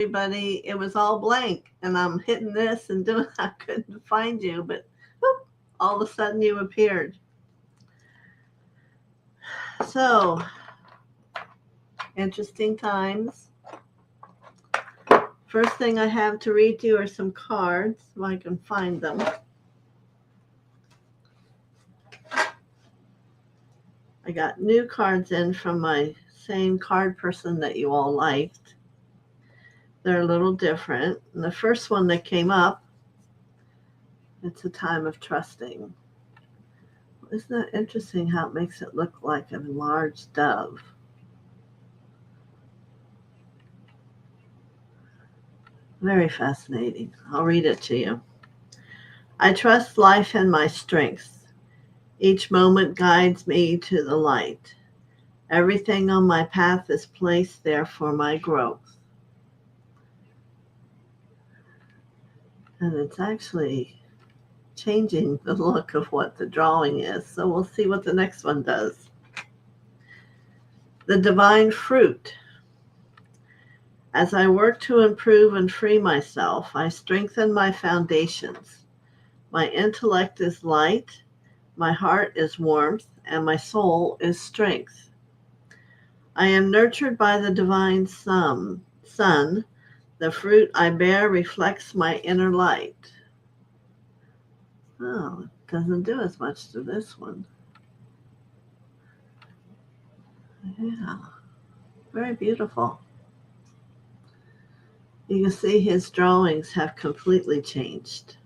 Everybody, it was all blank, and I'm hitting this and doing. I couldn't find you, but whoop, all of a sudden you appeared. So interesting times. First thing I have to read to you are some cards, if I can find them. I got new cards in from my same card person that you all liked. They're a little different. And the first one that came up, it's a time of trusting. Isn't that interesting how it makes it look like a large dove? Very fascinating. I'll read it to you. I trust life and my strengths. Each moment guides me to the light. Everything on my path is placed there for my growth. And it's actually changing the look of what the drawing is. So we'll see what the next one does. The divine fruit. As I work to improve and free myself, I strengthen my foundations. My intellect is light, my heart is warmth, and my soul is strength. I am nurtured by the divine sun. The fruit I bear reflects my inner light. Oh, it doesn't do as much to this one. Yeah, very beautiful. You can see his drawings have completely changed.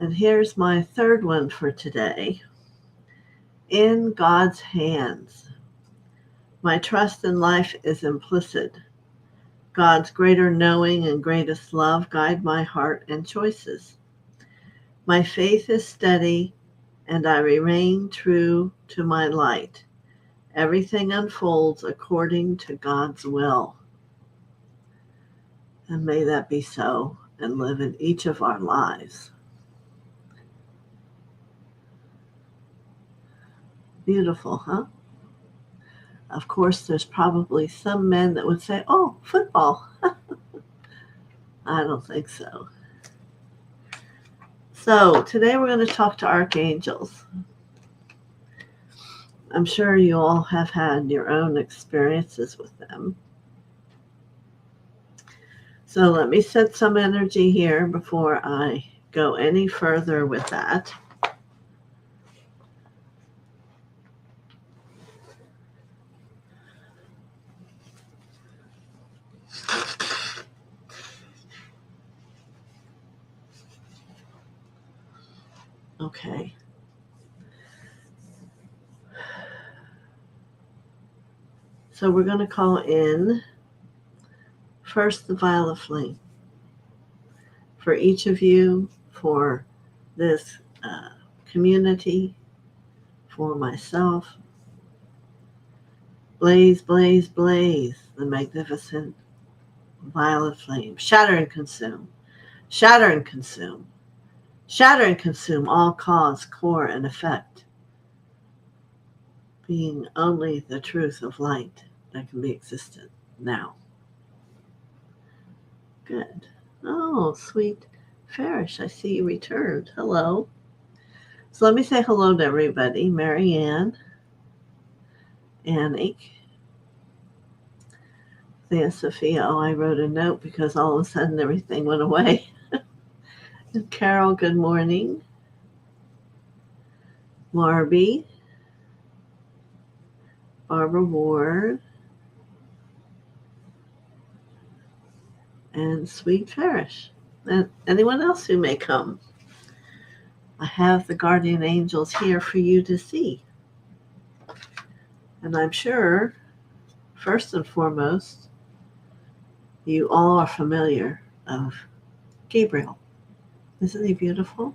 And here's my third one for today. In God's hands. My trust in life is implicit. God's greater knowing and greatest love guide my heart and choices. My faith is steady, and I remain true to my light. Everything unfolds according to God's will. And may that be so and live in each of our lives. Beautiful, huh? Of course, there's probably some men that would say, oh, football. I don't think so. So today we're going to talk to archangels. I'm sure you all have had your own experiences with them. So let me set some energy here before I go any further with that. Okay. So we're going to call in first the violet flame for each of you, for this community, for myself. Blaze, blaze, blaze, the magnificent violet flame. Shatter and consume. Shatter and consume. Shatter and consume all cause, core, and effect, being only the truth of light that can be existent now. Good. Oh, sweet Farish, I see you returned. Hello. So let me say hello to everybody. Marianne, Annick, TheoSophia. Oh, I wrote a note because all of a sudden everything went away. And Carol, good morning. Marby, Barbara Ward, and Sweet Farish. And anyone else who may come. I have the guardian angels here for you to see. And I'm sure, first and foremost, you all are familiar of Gabriel. Isn't he beautiful?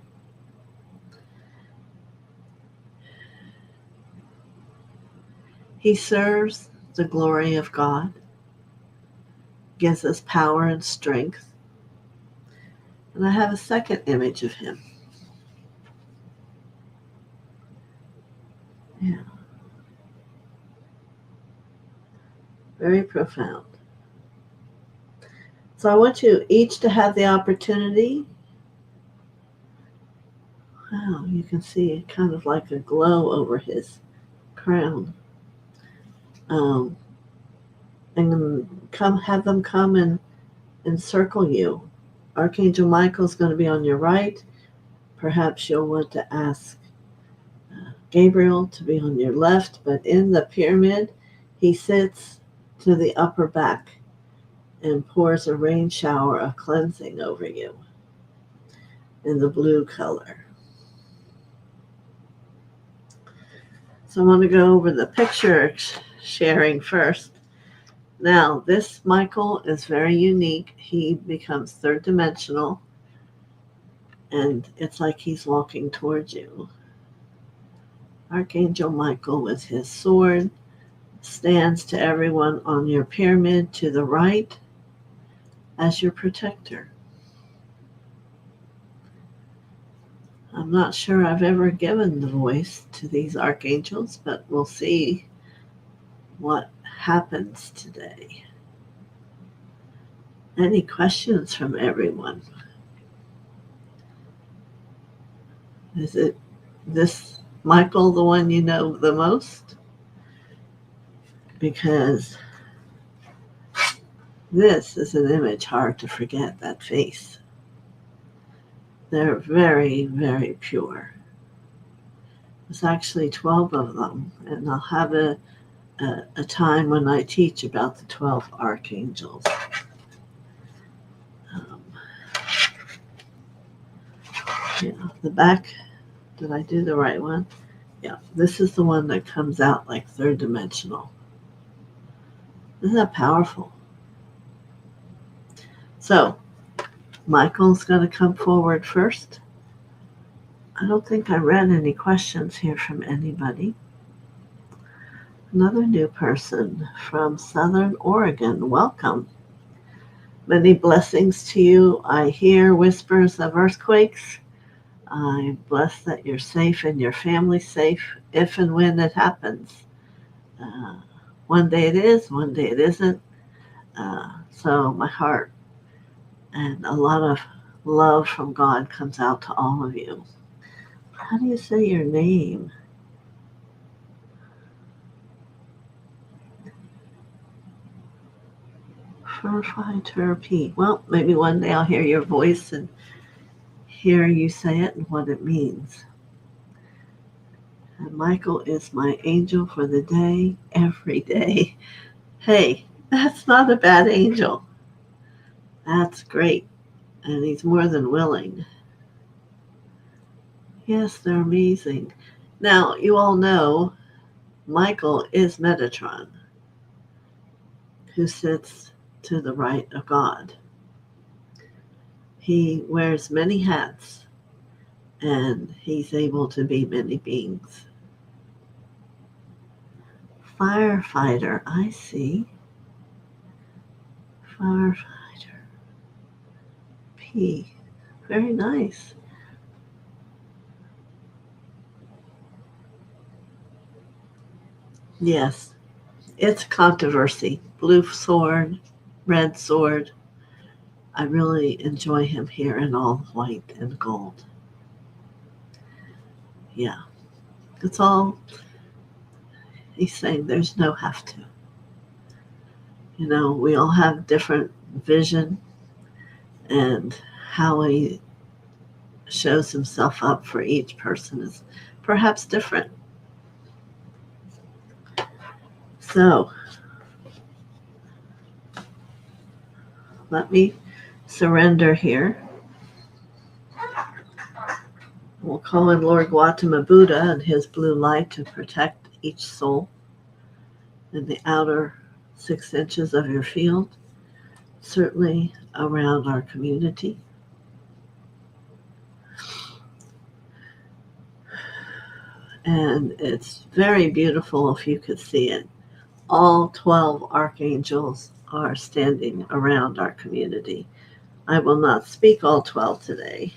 He serves the glory of God, gives us power and strength. And I have a second image of him. Yeah. Very profound. So I want you each to have the opportunity. Wow, you can see kind of like a glow over his crown. Um, and have them come and encircle you. Archangel Michael is going to be on your right. Perhaps you'll want to ask Gabriel to be on your left, but in the pyramid, he sits to the upper back and pours a rain shower of cleansing over you in the blue color. So I want to go over the picture sharing first. Now, this Michael is very unique. He becomes third dimensional, and it's like he's walking towards you. Archangel Michael with his sword stands to everyone on your pyramid to the right as your protector. I'm not sure I've ever given the voice to these archangels, but we'll see what happens today. Any questions from everyone? Is it this Michael the one you know the most? Because this is an image hard to forget, that face. They're very, very pure. There's actually 12 of them, and I'll have a time when I teach about the 12 archangels. Yeah, the back, did I do the right one? Yeah, this is the one that comes out like third dimensional. Isn't that powerful? So, Michael's going to come forward first. I don't think I read any questions here from anybody. Another new person from Southern Oregon. Welcome. Many blessings to you. I hear whispers of earthquakes. I'm blessed that you're safe and your family's safe if and when it happens. One day it is, one day it isn't. So my heart and a lot of love from God comes out to all of you. How do you say your name? Terpy. Well, maybe one day I'll hear your voice and hear you say it and what it means. And Michael is my angel for the day, every day. Hey, that's not a bad angel. That's great. And he's more than willing. Yes, they're amazing. Now, you all know Michael is Metatron, who sits to the right of God. He wears many hats, and he's able to be many beings. Firefighter, I see. Firefighter. P. Very nice. Yes, it's controversy. Blue sword, red sword. I really enjoy him here in all white and gold. Yeah, it's all, he's saying there's no have to. You know, we all have different vision, and how he shows himself up for each person is perhaps different. So, let me surrender here. We'll call in Lord Gautama Buddha and his blue light to protect each soul in the outer 6 inches of your field, certainly around our community. And it's very beautiful if you could see it. All 12 archangels are standing around our community. I will not speak all 12 today,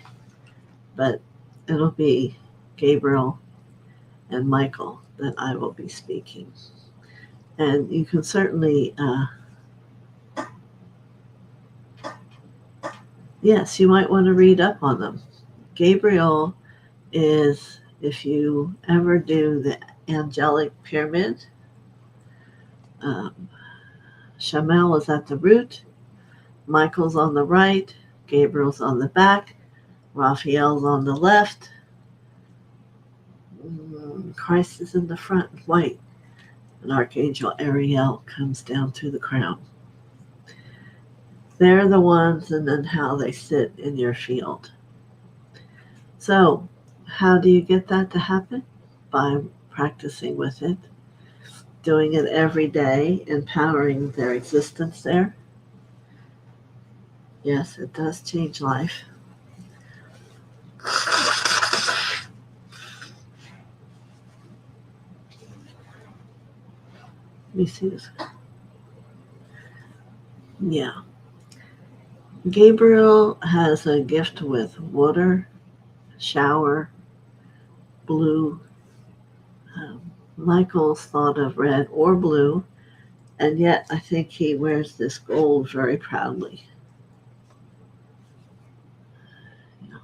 but it'll be Gabriel and Michael that I will be speaking. And you can certainly Yes, you might want to read up on them. Gabriel is, if you ever do the angelic pyramid, um, Shamael is at the root, Michael's on the right, Gabriel's on the back, Raphael's on the left, Christ is in the front, white, and Archangel Ariel comes down through the crown. They're the ones, and then how they sit in your field. So, how do you get that to happen? By practicing with it, doing it every day, empowering their existence there. Yes, it does change life. Let me see this. Yeah. Gabriel has a gift with water, shower, blue. Michael's thought of red or blue, and yet I think he wears this gold very proudly. Yeah.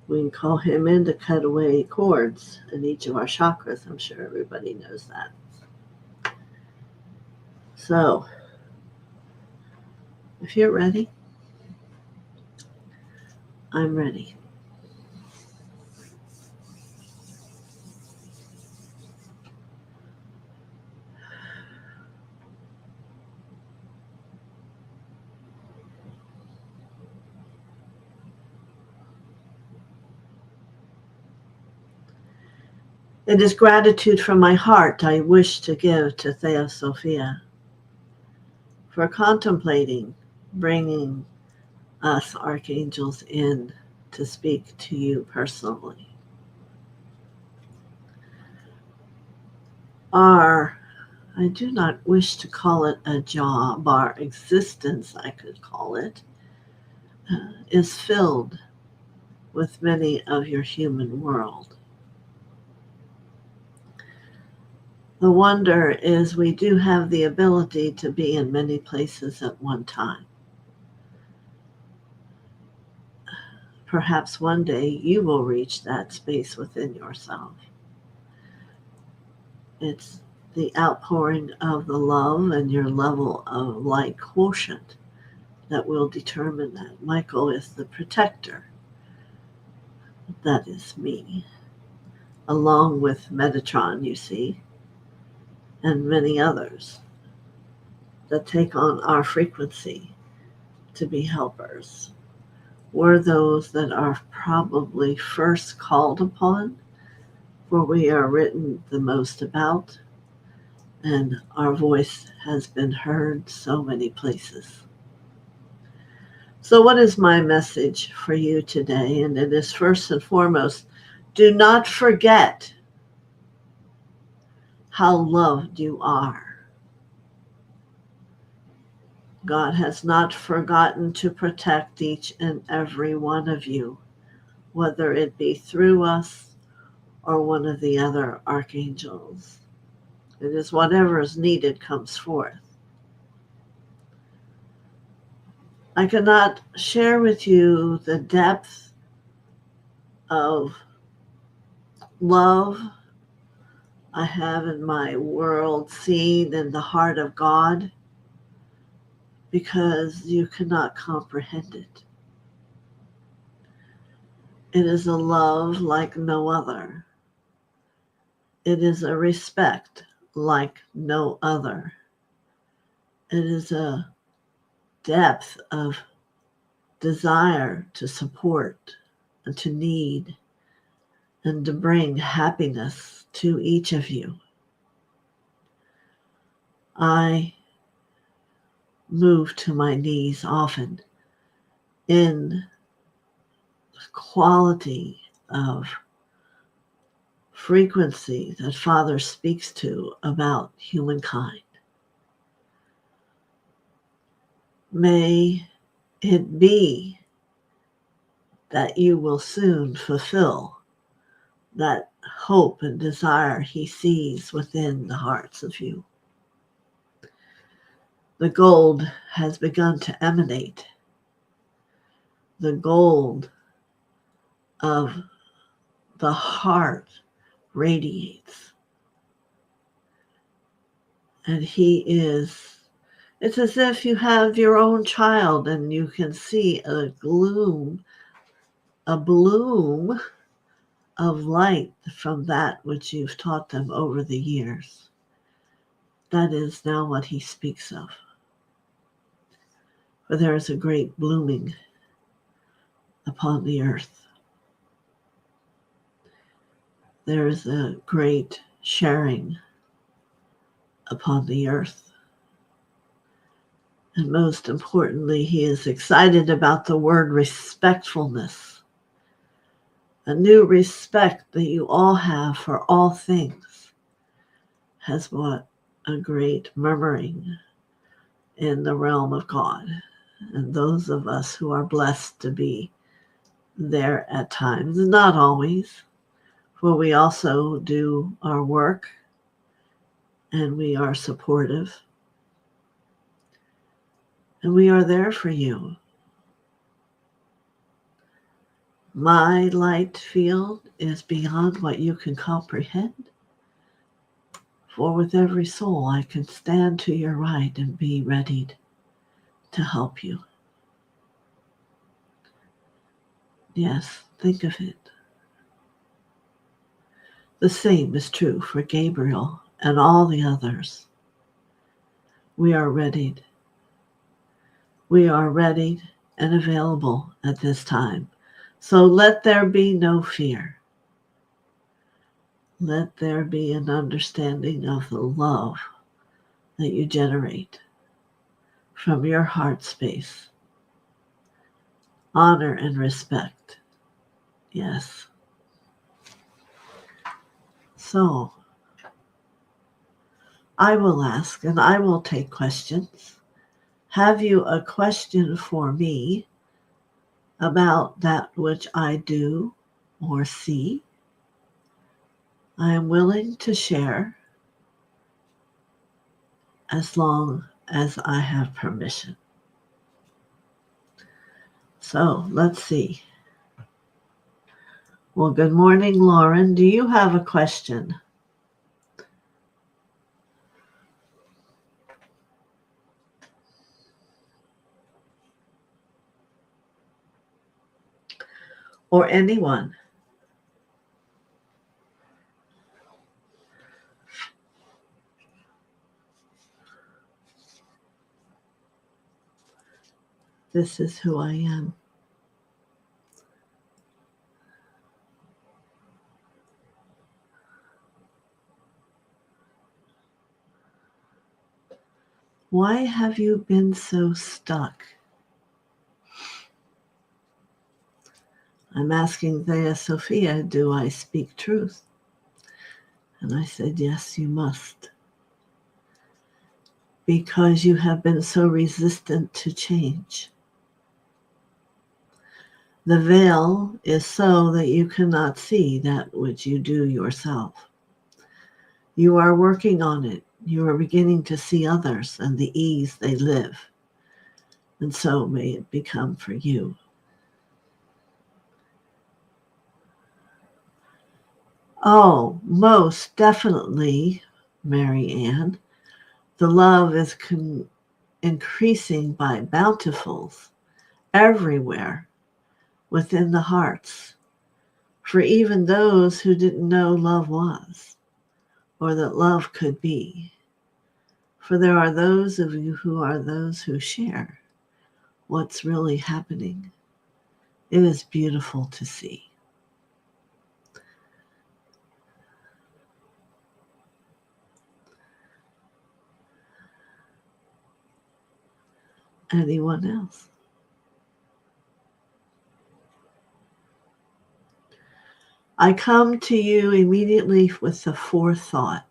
We can call him in to cut away cords in each of our chakras. I'm sure everybody knows that. So, if you're ready, I'm ready. It is gratitude from my heart I wish to give to TheoSophia for contemplating bringing us archangels in to speak to you personally. I do not wish to call it a job, our existence, I could call it, is filled with many of your human world. The wonder is we do have the ability to be in many places at one time. Perhaps one day you will reach that space within yourself. It's the outpouring of the love and your level of light quotient that will determine that. Michael is the protector. That is me. Along with Metatron, you see, and many others that take on our frequency to be helpers. We're those that are probably first called upon, for we are written the most about, and our voice has been heard so many places. So what is my message for you today? And it is first and foremost, do not forget how loved you are. God has not forgotten to protect each and every one of you, whether it be through us or one of the other archangels. It is whatever is needed comes forth. I cannot share with you the depth of love I have in my world seen in the heart of God, because you cannot comprehend it. It is a love like no other. It is a respect like no other. It is a depth of desire to support and to need and to bring happiness to each of you. I move to my knees often in the quality of frequency that Father speaks to about humankind. May it be that you will soon fulfill that hope and desire he sees within the hearts of you. The gold has begun to emanate. The gold of the heart radiates. And it's as if you have your own child and you can see a bloom of light from that which you've taught them over the years. That is now what he speaks of. For there is a great blooming upon the earth. There is a great sharing upon the earth. And most importantly, he is excited about the word respectfulness. A new respect that you all have for all things has brought a great murmuring in the realm of God. And those of us who are blessed to be there at times, not always, for we also do our work and we are supportive and we are there for you. My light field is beyond what you can comprehend. For with every soul I can stand to your right and be ready to help you. Yes, think of it. The same is true for Gabriel and all the others. We are ready. We are ready and available at this time. So let there be no fear. Let there be an understanding of the love that you generate from your heart space. Honor and respect. Yes. So, I will ask and I will take questions. Have you a question for me about that which I do or see? I am willing to share as long as I have permission. So let's see. Well, good morning, Lauren. Do you have a question? Or anyone? This is who I am. Why have you been so stuck? I'm asking TheoSophia, do I speak truth? And I said, yes, you must. Because you have been so resistant to change. The veil is so that you cannot see that which you do yourself. You are working on it. You are beginning to see others and the ease they live. And so may it become for you. Oh, most definitely, Mary Ann. The love is increasing by bountifuls everywhere within the hearts. For even those who didn't know love was, or that love could be. For there are those of you who are those who share what's really happening. It is beautiful to see. Anyone else? I come to you immediately with the forethought.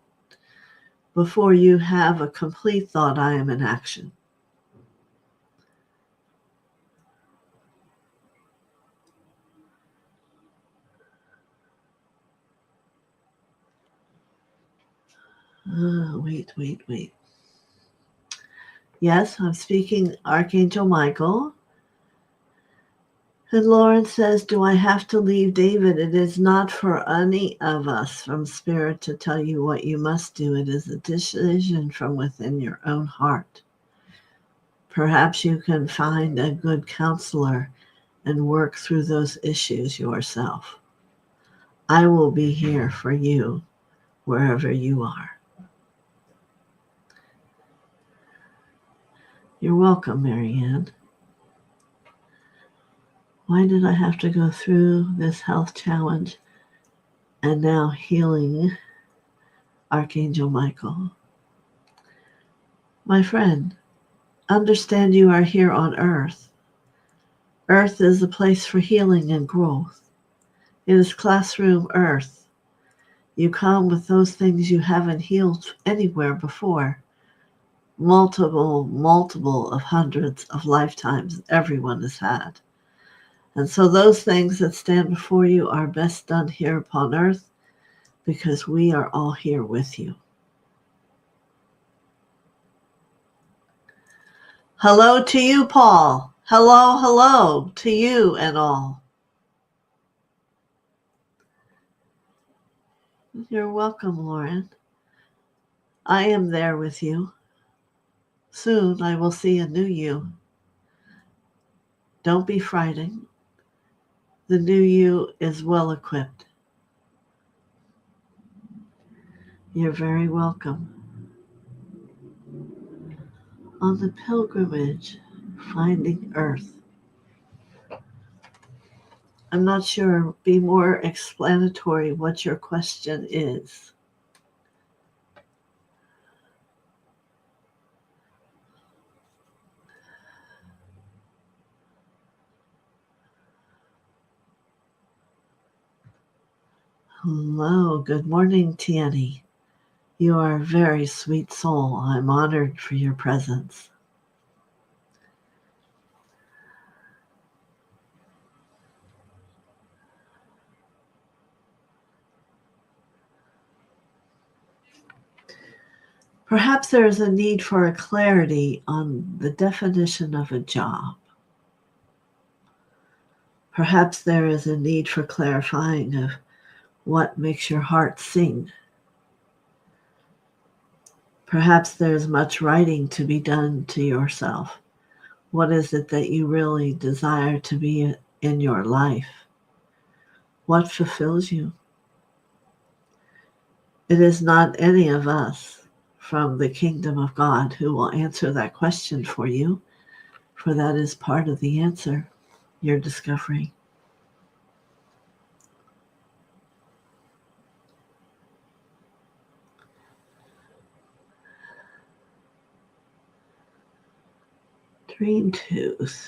Before you have a complete thought, I am in action. Wait. Yes, I'm speaking Archangel Michael. And Lauren says, do I have to leave David? It is not for any of us from Spirit to tell you what you must do. It is a decision from within your own heart. Perhaps you can find a good counselor and work through those issues yourself. I will be here for you wherever you are. You're welcome, Marianne. Why did I have to go through this health challenge and now healing, Archangel Michael? My friend, understand you are here on earth. Earth is a place for healing and growth. It is classroom earth. You come with those things you haven't healed anywhere before. Multiple of hundreds of lifetimes everyone has had. And so those things that stand before you are best done here upon earth because we are all here with you. Hello to you, Paul. Hello to you and all. You're welcome, Lauren. I am there with you. Soon I will see a new you. Don't be frightened. The new you is well equipped. You're very welcome. On the pilgrimage, finding earth. I'm not sure. Be more explanatory what your question is. Hello, good morning, Tiani. You are a very sweet soul. I'm honored for your presence. Perhaps there is a need for a clarity on the definition of a job. Perhaps there is a need for clarifying of what makes your heart sing. Perhaps there's much writing to be done to yourself. What is it that you really desire to be in your life? What fulfills you? It is not any of us from the kingdom of God who will answer that question for you, for that is part of the answer you're discovering. Dream twos.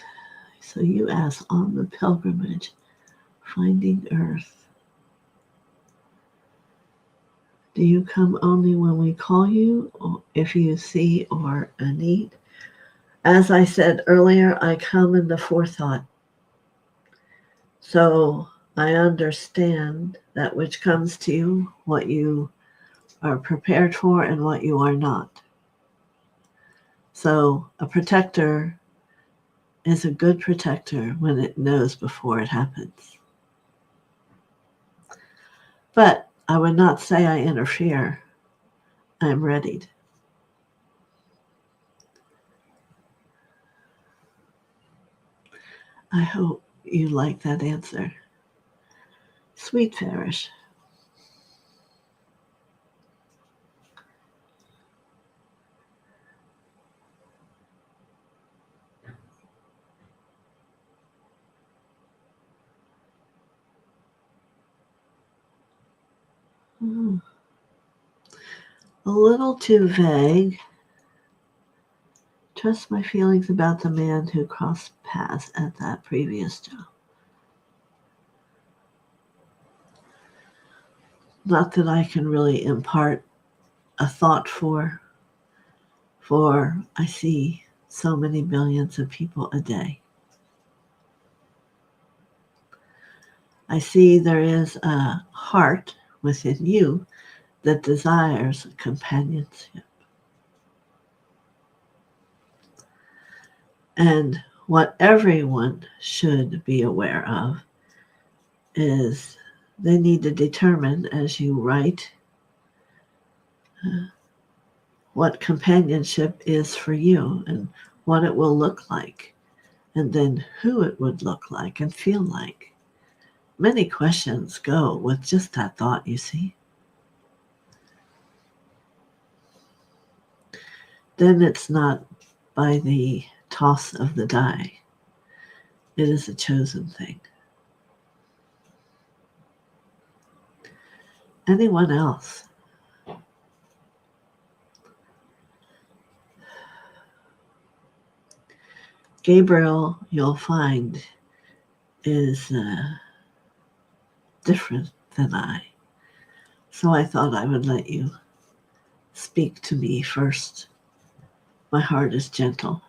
So you ask, on the pilgrimage, finding earth. Do you come only when we call you, or if you see or a need? As I said earlier, I come in the forethought. So I understand that which comes to you, what you are prepared for and what you are not. So a protector is a good protector when it knows before it happens. But I would not say I interfere. I'm readied. I hope you like that answer. Sweet Farish. A little too vague. Trust my feelings about the man who crossed paths at that previous job. Not that I can really impart a thought for I see so many billions of people a day. I see there is a heart within you that desires companionship. And what everyone should be aware of is they need to determine, as you write, what companionship is for you and what it will look like, and then who it would look like and feel like. Many questions go with just that thought, you see. Then it's not by the toss of the die. It is a chosen thing. Anyone else? Gabriel, you'll find, is different than I. So I thought I would let you speak to me first. My heart is gentle.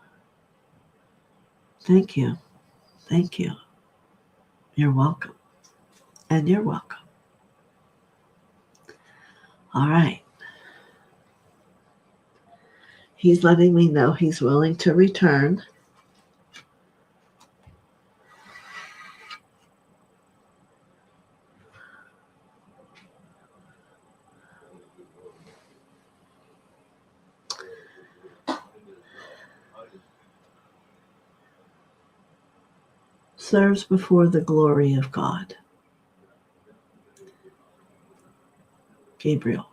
Thank you. Thank you. You're welcome. And you're welcome. All right. He's letting me know he's willing to return. Serves before the glory of God. Gabriel.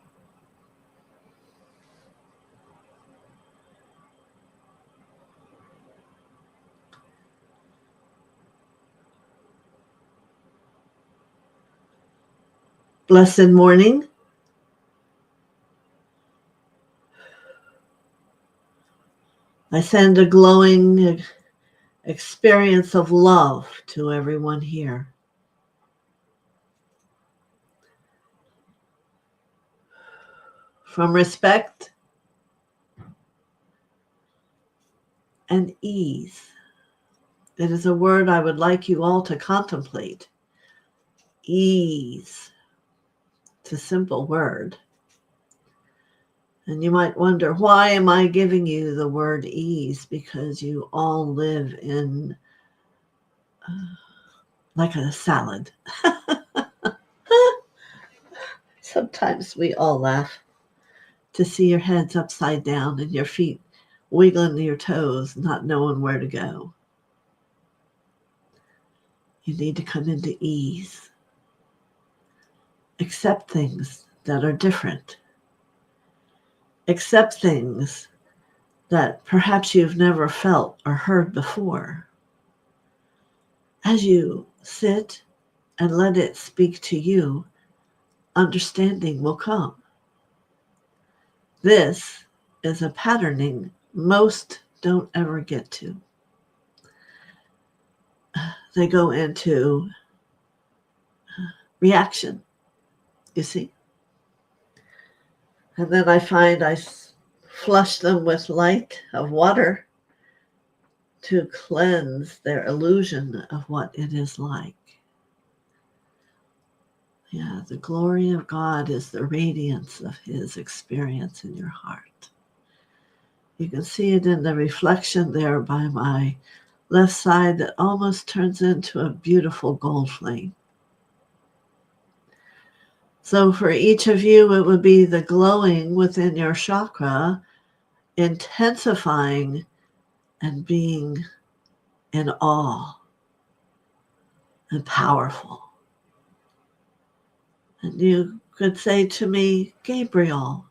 Blessed morning. I send a glowing experience of love to everyone here. From respect and ease. It is a word I would like you all to contemplate. Ease. It's a simple word. And you might wonder, why am I giving you the word ease? Because you all live in like a salad. Sometimes we all laugh to see your heads upside down and your feet wiggling your toes, not knowing where to go. You need to come into ease. Accept things that are different. Accept things that perhaps you've never felt or heard before. As you sit and let it speak to you, understanding will come. This is a patterning most don't ever get to. They go into reaction, you see. And then I find I flush them with light of water to cleanse their illusion of what it is like. Yeah, the glory of God is the radiance of his experience in your heart. You can see it in the reflection there by my left side that almost turns into a beautiful gold flame. So for each of you, it would be the glowing within your chakra, intensifying and being in awe and powerful. And you could say to me, Gabriel,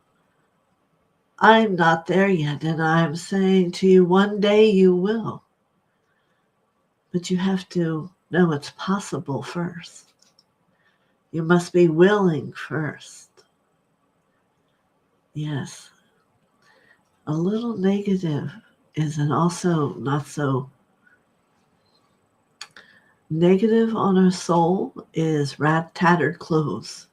I'm not there yet, and I'm saying to you, one day you will. But you have to know it's possible first. You must be willing first. Yes. A little negative is an also not so negative on our soul is tattered clothes.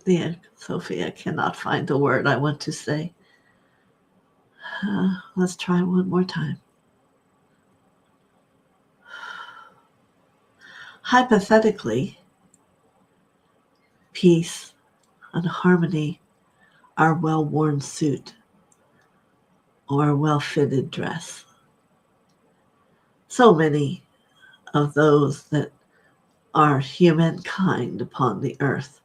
TheoSophia cannot find the word I want to say. Let's try one more time. Hypothetically, peace and harmony our well-worn suit or well-fitted dress. So many of those that are humankind upon the earth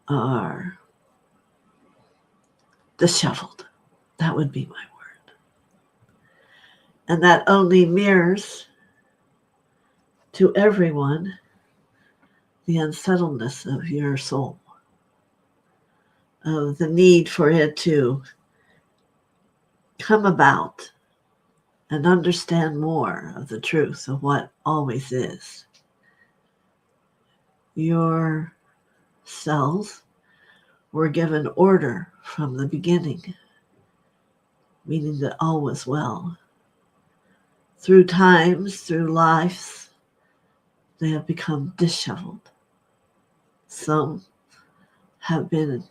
are disheveled. That would be my word. And that only mirrors to everyone the unsettledness of your soul, of the need for it to come about and understand more of the truth of what always is. Your cells were given order from the beginning, meaning that all was well. Through times, through lives, they have become disheveled. Some have been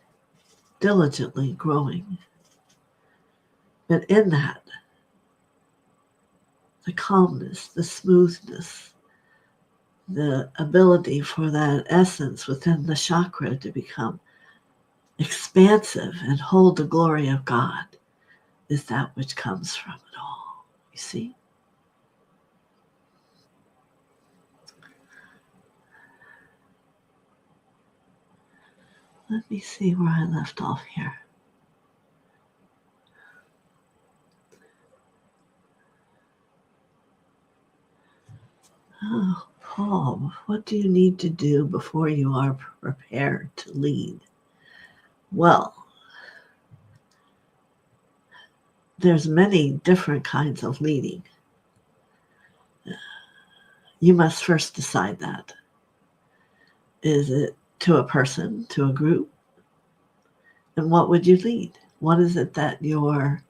diligently growing. But in that, the calmness, the smoothness, the ability for that essence within the chakra to become expansive and hold the glory of God is that which comes from it all. You see? Let me see where I left off here. Oh, Paul, what do you need to do before you are prepared to lead? Well, there's many different kinds of leading. You must first decide that. Is it to a person, to a group? And what would you lead? What is it that your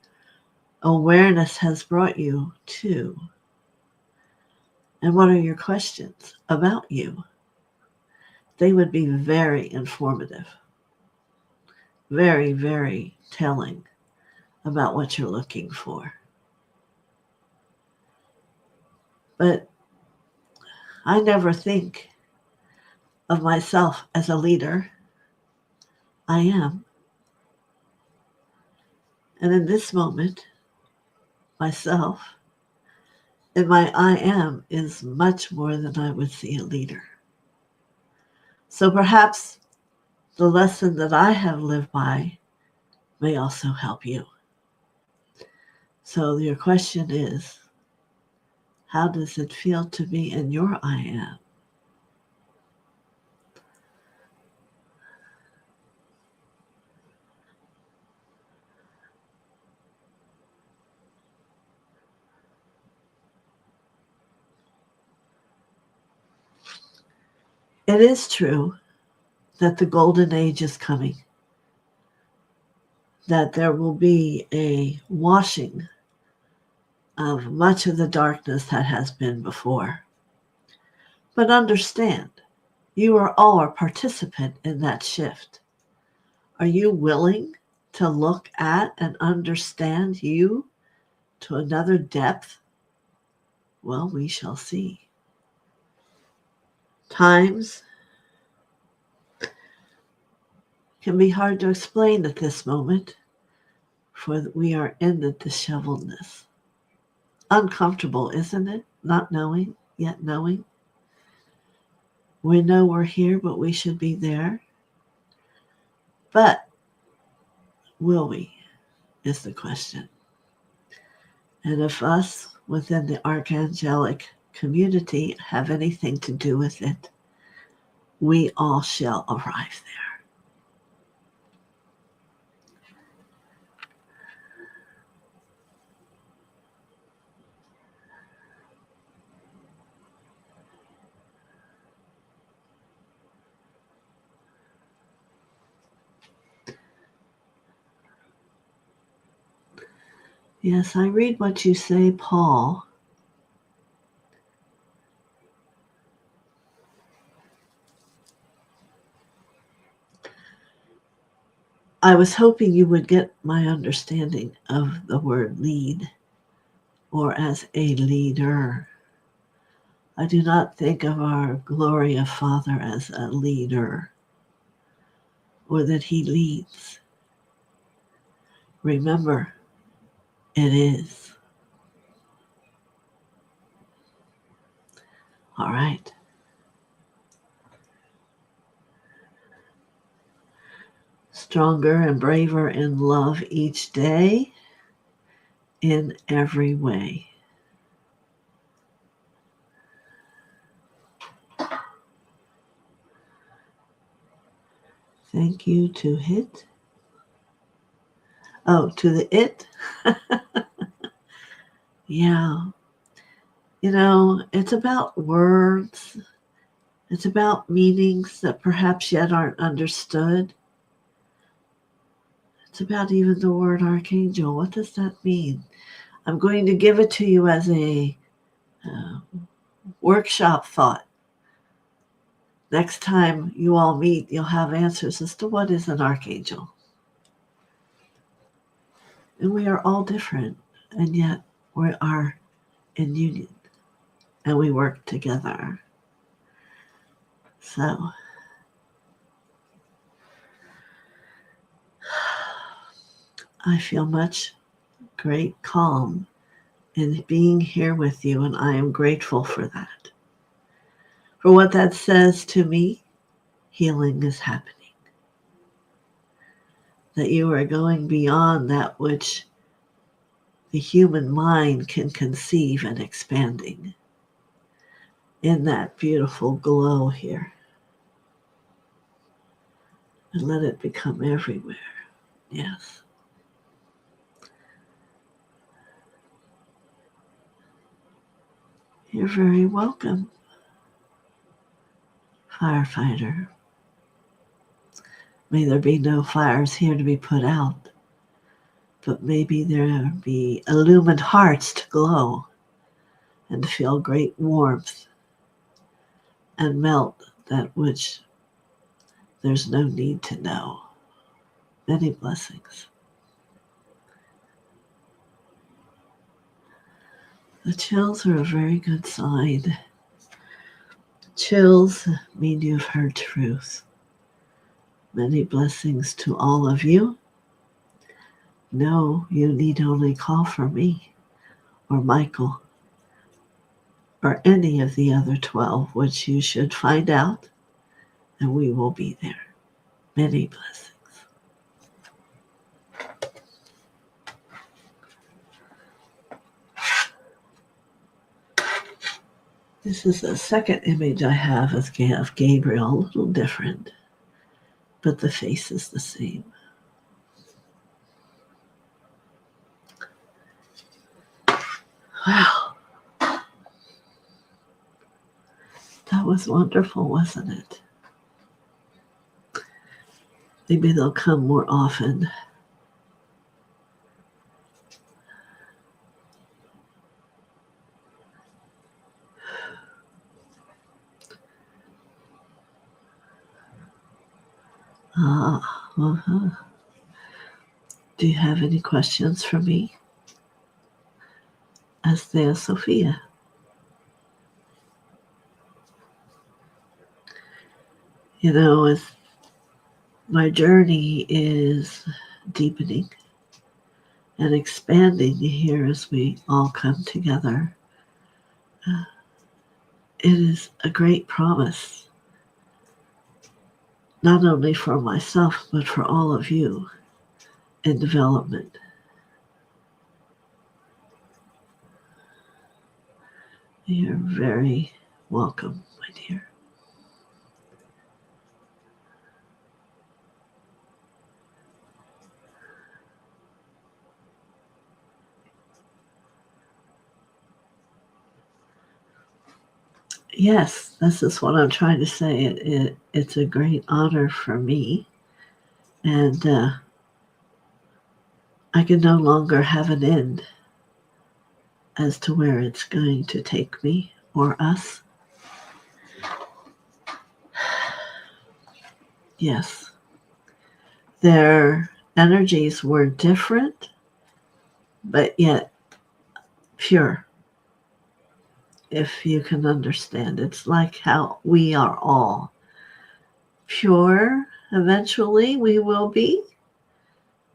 awareness has brought you to? And what are your questions about you? They would be very informative, very, very telling about what you're looking for. But I never think of myself as a leader. I am. And in this moment, myself and my I am is much more than I would see a leader. So perhaps the lesson that I have lived by may also help you. So your question is, how does it feel to be in your I am? It is true that the golden age is coming, that there will be a washing of much of the darkness that has been before. But understand, you are all a participant in that shift. Are you willing to look at and understand you to another depth? Well, we shall see. Times can be hard to explain at this moment, for we are in the disheveledness. Uncomfortable, isn't it? Not knowing, yet knowing. We know we're here, but we should be there. But will we, is the question. And if us within the archangelic community have anything to do with it, we all shall arrive there. Yes, I read what you say, Paul. I was hoping you would get my understanding of the word lead, or as a leader. I do not think of our glorious Father as a leader, or that he leads. Remember, it is. All right. Stronger and braver in love each day in every way. Thank you to HIT. Oh, to the IT. Yeah. It's about words. It's about meanings that perhaps yet aren't understood. It's about even the word archangel. What does that mean? I'm going to give it to you as a uh, workshop thought. Next time you all meet, you'll have answers as to what is an archangel. And we are all different, and yet we are in union, and we work together. So, I feel much great calm in being here with you, and I am grateful for that. For what that says to me, healing is happening. That you are going beyond that which the human mind can conceive and expanding in that beautiful glow here. And let it become everywhere. Yes. You're very welcome, firefighter. May there be no fires here to be put out, but maybe there be illumined hearts to glow and feel great warmth and melt that which there's no need to know. Many blessings. The chills are a very good sign. Chills mean you've heard truth. Many blessings to all of you. No, you need only call for me or Michael or any of the other 12, which you should find out, and we will be there. Many blessings. This is the second image I have of Gabriel, a little different, but the face is the same. Wow. That was wonderful, wasn't it? Maybe they'll come more often. Uh-huh. Do you have any questions for me? As TheoSophia. As my journey is deepening and expanding here as we all come together, it is a great promise, not only for myself, but for all of you in development. You're very welcome, my dear. Yes, this is what I'm trying to say. It's a great honor for me, and I can no longer have an end as to where it's going to take me or us. Yes, their energies were different, but yet pure. If you can understand, it's like how we are all pure. Eventually we will be,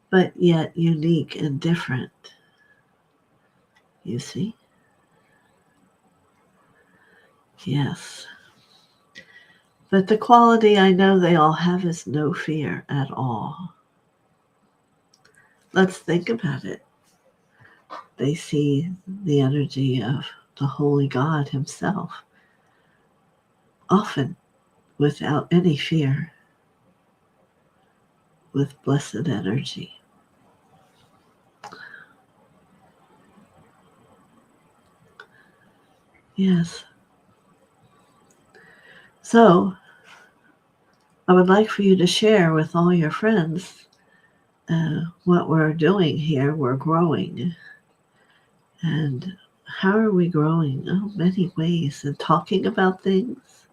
but yet unique and different. You see? Yes. But the quality I know they all have is no fear at all. Let's think about it. They see the energy of the Holy God Himself, often without any fear, with blessed energy. Yes. So, I would like for you to share with all your friends what we're doing here. We're growing. And how are we growing? Oh, many ways. And talking about things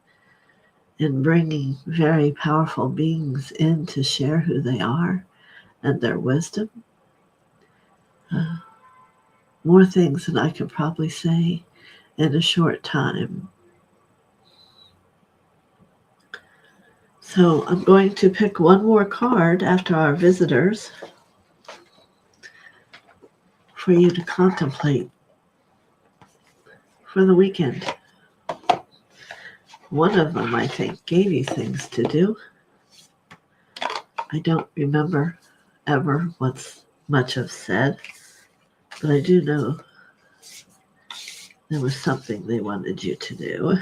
and bringing very powerful beings in to share who they are and their wisdom. More things than I could probably say in a short time. So I'm going to pick one more card after our visitors for you to contemplate for the weekend. One of them, I think, gave you things to do. I don't remember ever what's much of said, but I do know there was something they wanted you to do.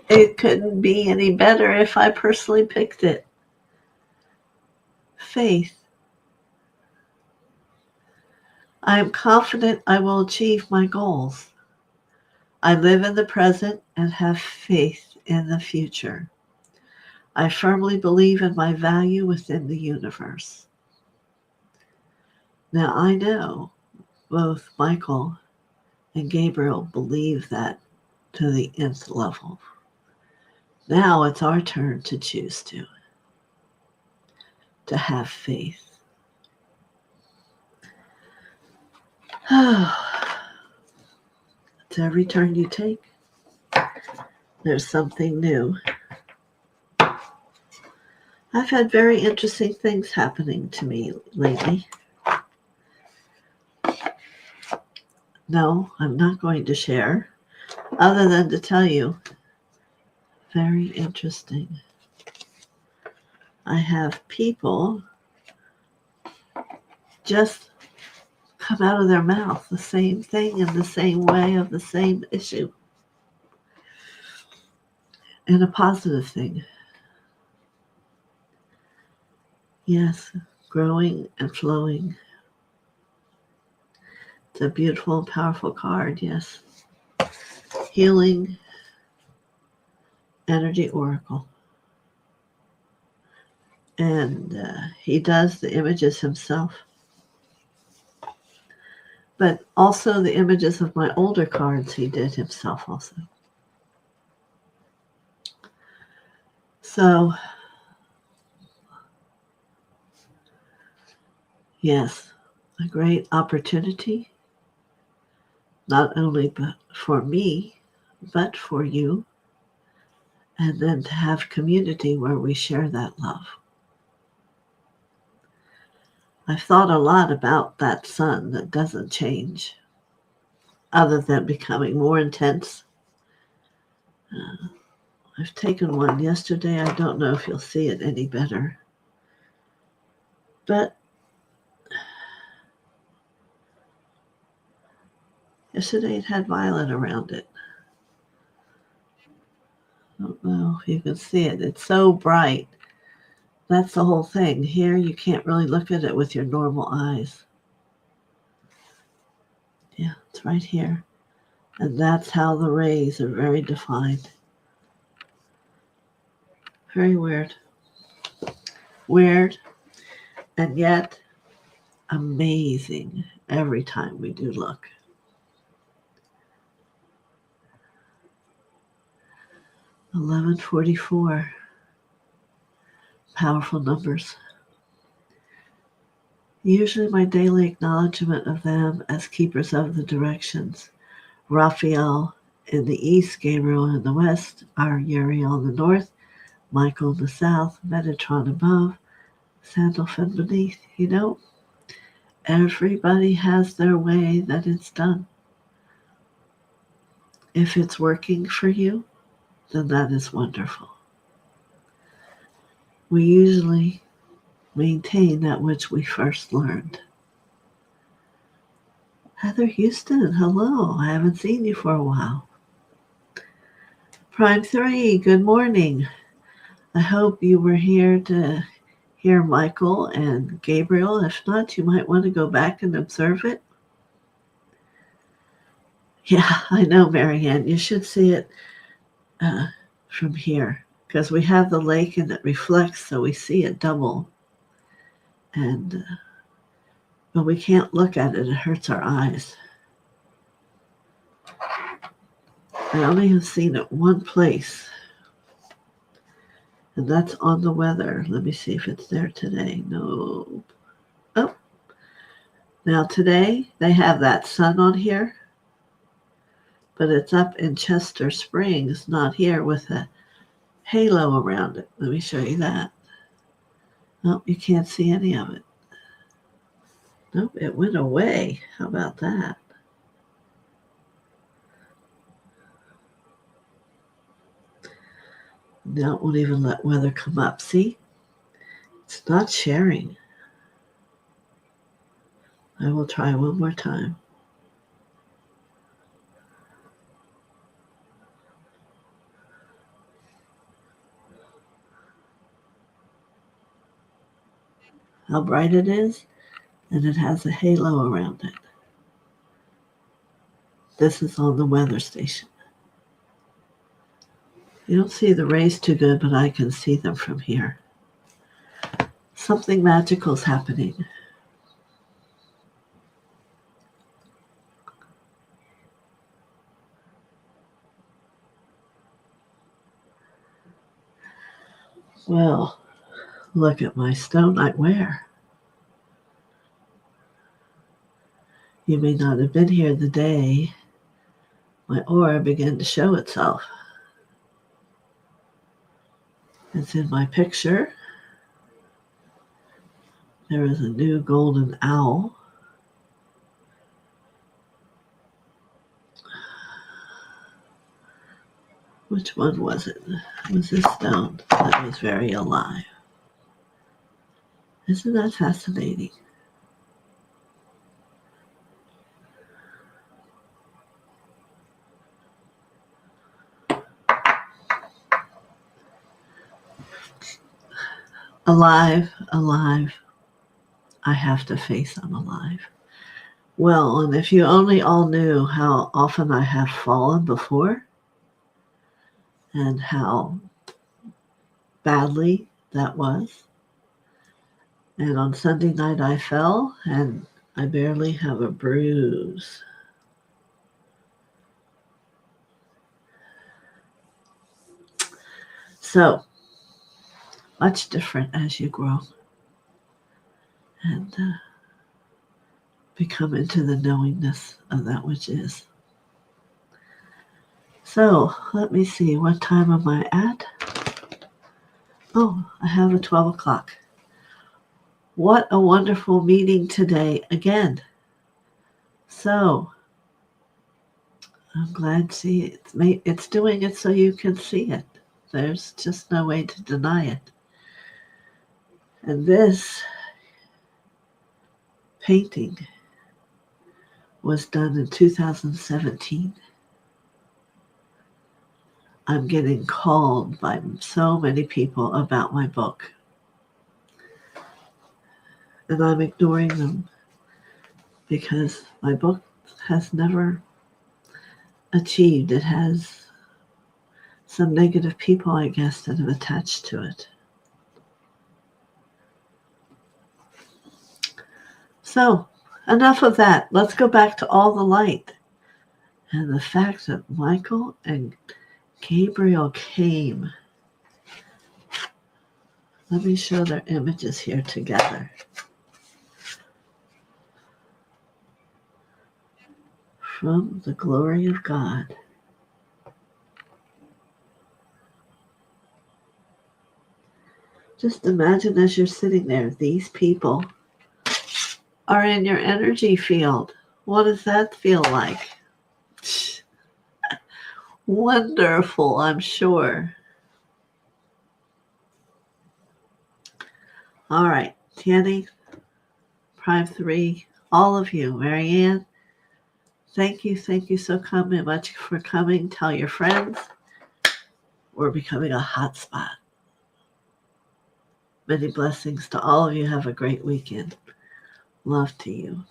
It couldn't be any better if I personally picked it. Faith. I am confident I will achieve my goals. I live in the present and have faith in the future. I firmly believe in my value within the universe. Now I know both Michael and Gabriel believe that to the nth level. Now it's our turn to choose to have faith. It's every turn you take, there's something new. I've had very interesting things happening to me lately. No, I'm not going to share, other than to tell you, very interesting. I have people just come out of their mouth the same thing in the same way of the same issue. And a positive thing. Yes, growing and flowing. It's a beautiful and powerful card, yes. Healing Energy Oracle. And he does the images himself. But also the images of my older cards he did himself also. So, yes, a great opportunity, not only for me, but for you, and then to have community where we share that love. I've thought a lot about that sun that doesn't change, other than becoming more intense. I've taken one yesterday. I don't know if you'll see it any better. But yesterday it had violet around it. I don't know if you can see it. It's so bright. That's the whole thing. Here you can't really look at it with your normal eyes. Yeah, it's right here. And that's how the rays are very defined. Very weird. Weird, and yet amazing every time we do look. $1144. Powerful numbers. Usually my daily acknowledgement of them as keepers of the directions. Raphael in the east, Gabriel in the west, our Uriel in the north, Michael in the south, Metatron above, Sandalphon beneath. Everybody has their way that it's done. If it's working for you, then that is wonderful. We usually maintain that which we first learned. Heather Houston, hello. I haven't seen you for a while. Prime 3, good morning. I hope you were here to hear Michael and Gabriel. If not, you might want to go back and observe it. Yeah, I know, Marianne. You should see it from here because we have the lake and it reflects, so we see it double. But we can't look at it. It hurts our eyes. I only have seen it one place, and that's on the weather. Let me see if it's there today. No. Oh. Now today they have that sun on here, but it's up in Chester Springs, not here with a halo around it. Let me show you that. Nope, you can't see any of it. Nope, it went away. How about that? Now it won't even let weather come up. See? It's not sharing. I will try one more time. How bright it is, and it has a halo around it. This is on the weather station. You don't see the rays too good, but I can see them from here. Something magical is happening. Well, look at my stone I wear. You may not have been here the day my aura began to show itself. It's in my picture. There is a new golden owl. Which one was it? It was this stone that was very alive. Isn't that fascinating? Alive. I have to face I'm alive. Well, and if you only all knew how often I have fallen before and how badly that was. And on Sunday night I fell and I barely have a bruise. So, much different as you grow and become into the knowingness of that which is. So, let me see, what time am I at? Oh, I have a 12 o'clock. What a wonderful meeting today again. So, I'm glad to see it. It's doing it so you can see it. There's just no way to deny it. And this painting was done in 2017. I'm getting called by so many people about my book. And I'm ignoring them because my book has never achieved. It has some negative people, I guess, that have attached to it. So, enough of that. Let's go back to all the light and the fact that Michael and Gabriel came. Let me show their images here together. from the glory of God. Just imagine as you're sitting there, these people are in your energy field. What does that feel like? Wonderful, I'm sure. All right, Tanny, Prime 3, all of you, Marianne, thank you so much for coming. Tell your friends. We're becoming a hot spot. Many blessings to all of you. Have a great weekend. Love to you.